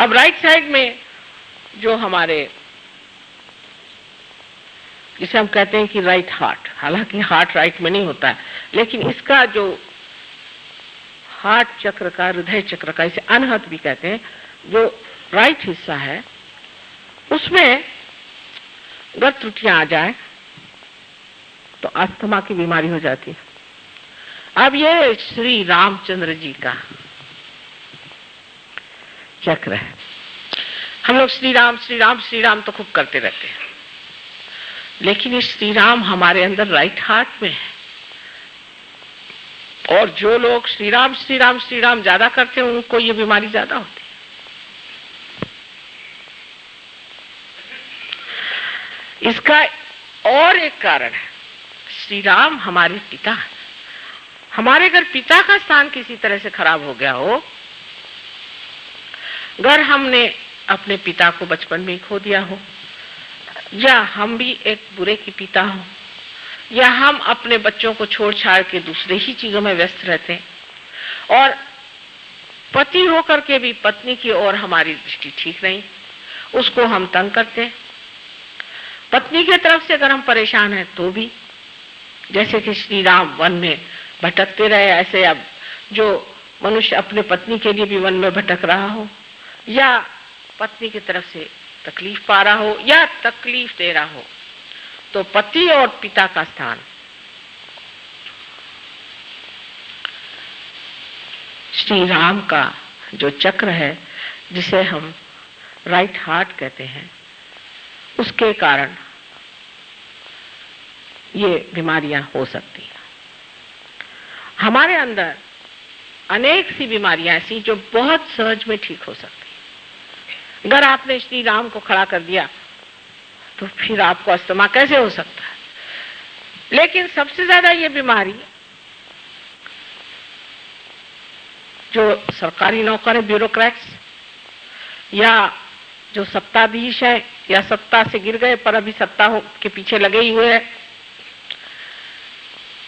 अब right side में जो हमारे, जिसे हम कहते हैं कि राइट हार्ट, हालांकि हार्ट राइट में नहीं होता है, लेकिन इसका जो हार्ट चक्र का, हृदय चक्र का, इसे अनहत भी कहते हैं, जो राइट हिस्सा है, उसमें अगर त्रुटियां आ जाए तो अस्थमा की बीमारी हो जाती है। अब ये श्री रामचंद्र जी का चक्र है। हम लोग श्री राम श्री राम श्री राम तो खूब करते रहते हैं, लेकिन ये श्री राम हमारे अंदर राइट हार्ट में है। और जो लोग श्री राम श्री राम श्री राम ज्यादा करते हैं, उनको ये बीमारी ज्यादा होती है। इसका और एक कारण है, श्री राम हमारे पिता है। हमारे अगर पिता का स्थान किसी तरह से खराब हो गया हो, अगर हमने अपने पिता को बचपन में खो दिया हो, या हम भी एक बुरे की पिता हो, या हम अपने बच्चों को छोड़ छाड़ के दूसरे ही चीजों में व्यस्त रहते हैं, और पति होकर के भी पत्नी की ओर हमारी दृष्टि ठीक नहीं, उसको हम तंग करते हैं। पत्नी की तरफ से अगर हम परेशान हैं तो भी, जैसे कि श्री राम वन में भटकते रहे, ऐसे अब जो मनुष्य अपने पत्नी के लिए भी वन में भटक रहा हो, या पत्नी की तरफ से तकलीफ पा रहा हो या तकलीफ दे रहा हो, तो पति और पिता का स्थान श्री राम का जो चक्र है, जिसे हम राइट हार्ट कहते हैं, उसके कारण ये बीमारियां हो सकती हैं। हमारे अंदर अनेक सी बीमारियां ऐसी जो बहुत सहज में ठीक हो सकती हैं। अगर आपने श्री राम को खड़ा कर दिया तो फिर आपको अस्थमा कैसे हो सकता है? लेकिन सबसे ज्यादा ये बीमारी जो सरकारी नौकर है, ब्यूरोक्रेट्स, या जो सत्ताधीश है, या सत्ता से गिर गए पर अभी सत्ता के पीछे लगे ही हुए हैं,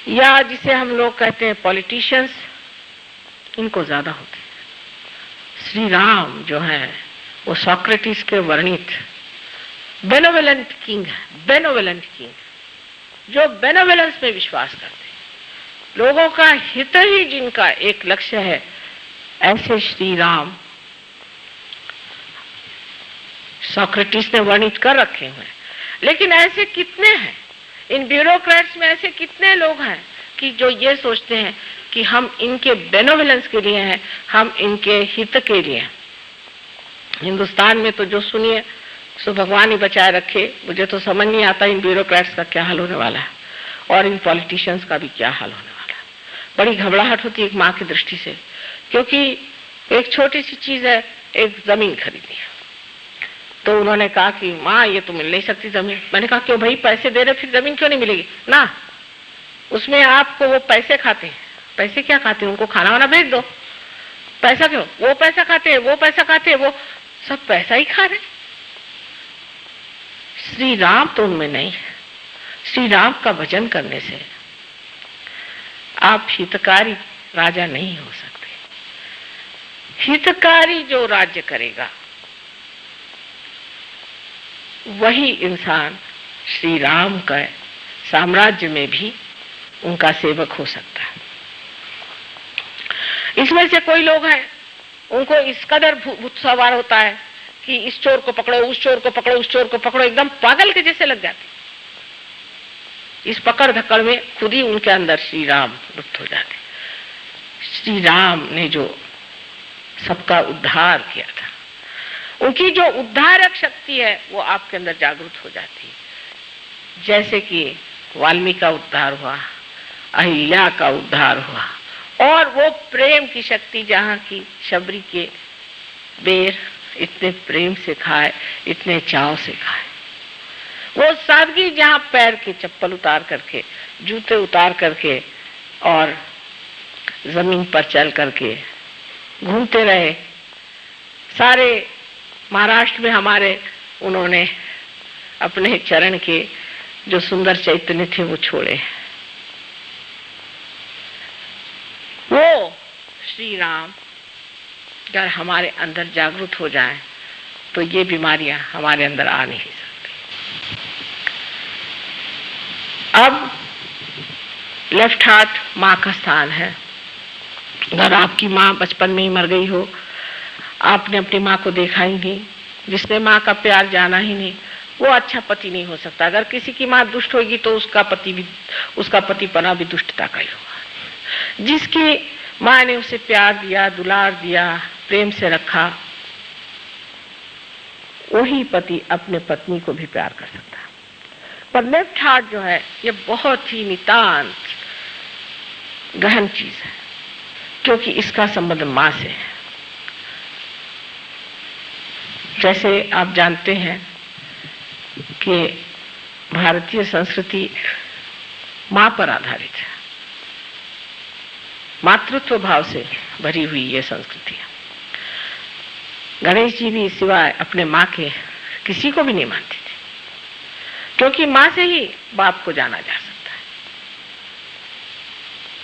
या जिसे हम लोग कहते हैं पॉलिटिशियंस, इनको ज्यादा होती है। श्री राम जो है वो सोक्रेटिस के वर्णित बेनोवेलेंट किंग है, बेनोवेलेंट किंग, जो बेनोवेलेंस में विश्वास करते हैं, लोगों का हित ही जिनका एक लक्ष्य है, ऐसे श्री राम सोक्रेटिस ने वर्णित कर रखे हुए हैं। लेकिन ऐसे कितने हैं इन ब्यूरोक्रेट्स में, ऐसे कितने लोग हैं कि जो ये सोचते हैं कि हम इनके बेनोवेलेंस के लिए हैं, हम इनके हित के लिए हैं। हिंदुस्तान में तो जो सुनिए सो भगवान ही बचाए रखे। मुझे तो समझ नहीं आता इन ब्यूरोक्रेट्स का क्या हाल होने वाला है, और इन पॉलिटिशियंस का भी क्या हाल होने वाला है। बड़ी घबराहट होती है एक माँ की दृष्टि से, क्योंकि एक छोटी सी चीज है, एक जमीन खरीदी है, तो उन्होंने कहा कि माँ ये तो मिल नहीं सकती जमीन। मैंने कहा क्यों भाई, पैसे दे रहे फिर जमीन क्यों नहीं मिलेगी? ना, उसमें आपको वो पैसे खाते हैं। पैसे क्या खाते हैं? उनको खाना वाना भेज दो। पैसा क्यों? वो पैसा खाते हैं, वो पैसा खाते हैं, वो सब पैसा ही खा रहे। श्री राम तो उनमें नहीं है। श्री राम का भजन करने से आप हितकारी राजा नहीं हो सकते। हितकारी जो राज्य करेगा वही इंसान श्री राम का साम्राज्य में भी उनका सेवक हो सकता है। इसमें से कोई लोग हैं, उनको इस कदर भूत सवार होता है कि इस चोर को पकड़ो, उस चोर को पकड़ो, उस चोर को पकड़ो, एकदम पागल के जैसे लग जाते। इस पकड़ धक्कड़ में खुद ही उनके अंदर श्री राम लुप्त हो जाते। श्री राम ने जो सबका उद्धार किया था, उनकी जो उद्धारक शक्ति है वो आपके अंदर जागृत हो जाती है। जैसे कि वाल्मीकि का उद्धार हुआ, अहिल्या का उद्धार हुआ, और वो प्रेम की शक्ति जहाँ की शबरी के बेर इतने प्रेम से खाए, इतने चाव से खाए, वो सादगी जहाँ पैर के चप्पल उतार करके, जूते उतार करके और जमीन पर चल करके घूमते रहे। सारे महाराष्ट्र में हमारे उन्होंने अपने चरण के जो सुंदर चैतन्य थे वो छोड़े। वो श्री राम अगर हमारे अंदर जागृत हो जाए तो ये बीमारियां हमारे अंदर आ नहीं सकती। अब लेफ्ट हार्ट माँ का स्थान है। अगर आपकी माँ बचपन में ही मर गई हो, आपने अपनी माँ को देखा ही नहीं, जिसने माँ का प्यार जाना ही नहीं, वो अच्छा पति नहीं हो सकता। अगर किसी की माँ दुष्ट होगी तो उसका पतिपना भी दुष्टता का ही होगा। जिसकी माँ ने उसे प्यार दिया, दुलार दिया, प्रेम से रखा, वही पति अपने पत्नी को भी प्यार कर सकता है। पर लेफ्ट हार्ट जो है ये बहुत ही नितांत गहन चीज है, क्योंकि इसका संबंध माँ से है। जैसे आप जानते हैं कि भारतीय संस्कृति माँ पर आधारित है, मातृत्व भाव से भरी हुई ये संस्कृति है। गणेश जी भी सिवाय अपने माँ के किसी को भी नहीं मानते थे, क्योंकि माँ से ही बाप को जाना जा सकता है।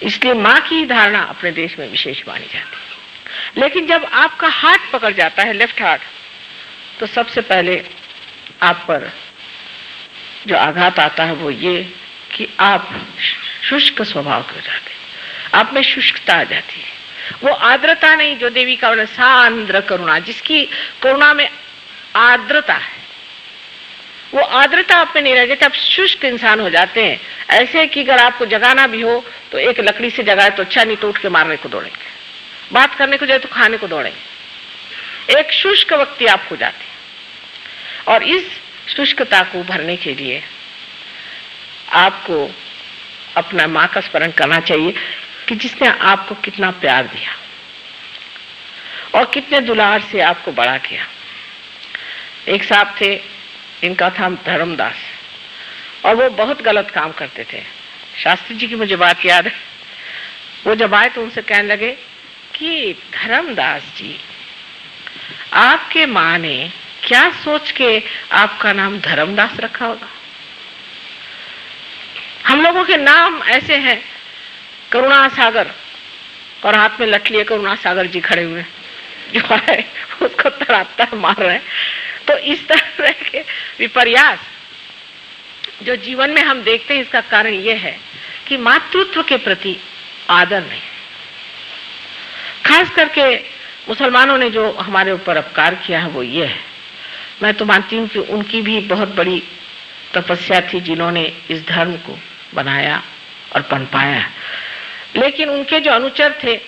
इसलिए माँ की धारणा अपने देश में विशेष मानी जाती है। लेकिन जब आपका हार्ट पकड़ जाता है, लेफ्ट हार्ट, तो सबसे पहले आप पर जो आघात आता है वो ये कि आप शुष्क स्वभाव के हो जाते हैं, आप में शुष्कता आ जाती है। वो आर्द्रता नहीं जो देवी का वर्णन, सांद्र करुणा, जिसकी करुणा में आर्द्रता है, वो आर्द्रता आप में नहीं रह जाती। आप शुष्क इंसान हो जाते हैं, ऐसे कि अगर आपको जगाना भी हो तो एक लकड़ी से जगाए तो अच्छा, नहीं तो उठ के मारने को दौड़ेंगे, बात करने को जाए तो खाने को दौड़ेंगे। एक शुष्क व्यक्ति आप हो जाते हैं। और इस शुष्कता को भरने के लिए आपको अपना माँ का स्मरण करना चाहिए कि जिसने आपको कितना प्यार दिया और कितने दुलार से आपको बड़ा किया। एक साहब थे, इनका था धर्मदास, और वो बहुत गलत काम करते थे। शास्त्री जी की मुझे बात याद है, वो जब आए तो उनसे कहने लगे कि धर्मदास जी, आपके माँ ने क्या सोच के आपका नाम धर्मदास रखा होगा? हम लोगों के नाम ऐसे हैं, करुणा सागर, और हाथ में लठ लिए करुणा सागर जी खड़े हुए, जो है उसको तड़ाता मार रहे हैं। तो इस तरह के विपर्यास जो जीवन में हम देखते हैं, इसका कारण यह है कि मातृत्व के प्रति आदर नहीं। खास करके मुसलमानों ने जो हमारे ऊपर अपकार किया है वो ये है। मैं तो मानती हूँ कि उनकी भी बहुत बड़ी तपस्या थी जिन्होंने इस धर्म को बनाया और पनपाया, लेकिन उनके जो अनुचर थे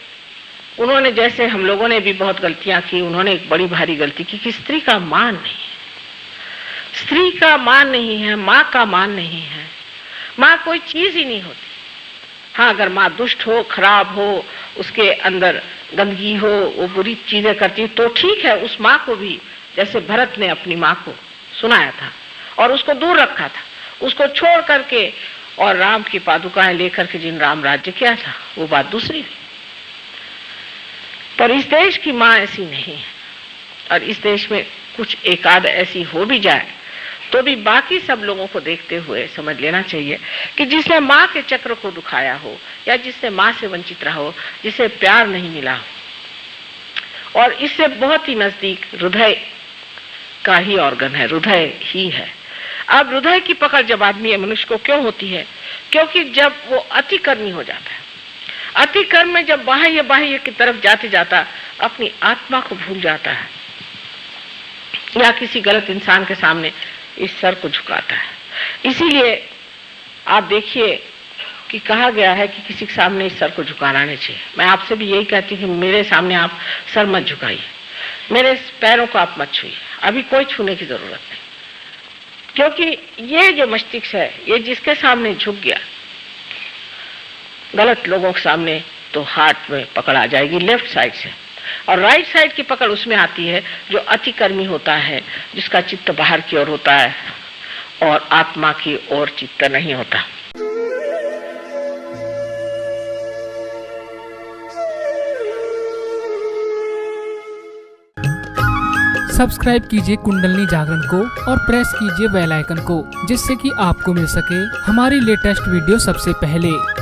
उन्होंने, जैसे हम लोगों ने भी बहुत गलतियां की, उन्होंने एक बड़ी भारी गलती की कि स्त्री का मान नहीं है, स्त्री का मान नहीं है, माँ का मान नहीं है। माँ कोई चीज ही नहीं होती। हाँ, अगर माँ दुष्ट हो, खराब हो, उसके अंदर गंदगी हो, वो बुरी चीजें करती तो ठीक है, उस माँ को भी, जैसे भरत ने अपनी माँ को सुनाया था और उसको दूर रखा था, उसको छोड़ करके और राम की पादुकाएं लेकर के जिन राम राज्य किया था, वो बात दूसरी थी। पर इस देश की माँ ऐसी नहीं है, और इस देश में कुछ एकाध ऐसी हो भी जाए तो भी बाकी सब लोगों को देखते हुए समझ लेना चाहिए कि जिसने माँ के चक्र को दुखाया हो, या जिसने माँ से वंचित रहा हो, जिसे प्यार नहीं मिला हो, और इससे बहुत ही नजदीक हृदय का ही ऑर्गन है, हृदय ही है। अब हृदय की पकड़ जब आदमी मनुष्य को क्यों होती है? क्योंकि जब वो अतिकर्मी हो जाता है, अतिकर्म में जब बाह्य की तरफ जाते जाता अपनी आत्मा को भूल जाता है, या किसी गलत इंसान के सामने इस सर को झुकाता है। इसीलिए आप देखिए कि कहा गया है कि किसी के सामने इस सर को झुकाना नहीं चाहिए। मैं आपसे भी यही कहती हूँ कि मेरे सामने आप सर मत झुकाइए, मेरे पैरों को आप मत छुइए, अभी कोई छूने की जरूरत नहीं। क्योंकि ये जो मस्तिष्क है, ये जिसके सामने झुक गया गलत लोगों के सामने, तो हार्ट में पकड़ आ जाएगी लेफ्ट साइड से, और राइट साइड की पकड़ उसमें आती है जो अतिकर्मी होता है, जिसका चित्त बाहर की ओर होता है और आत्मा की ओर चित्त नहीं होता। सब्सक्राइब कीजिए कुंडलनी जागरण को और प्रेस कीजिए बेल आइकन को, जिससे कि आपको मिल सके हमारी लेटेस्ट वीडियो सबसे पहले।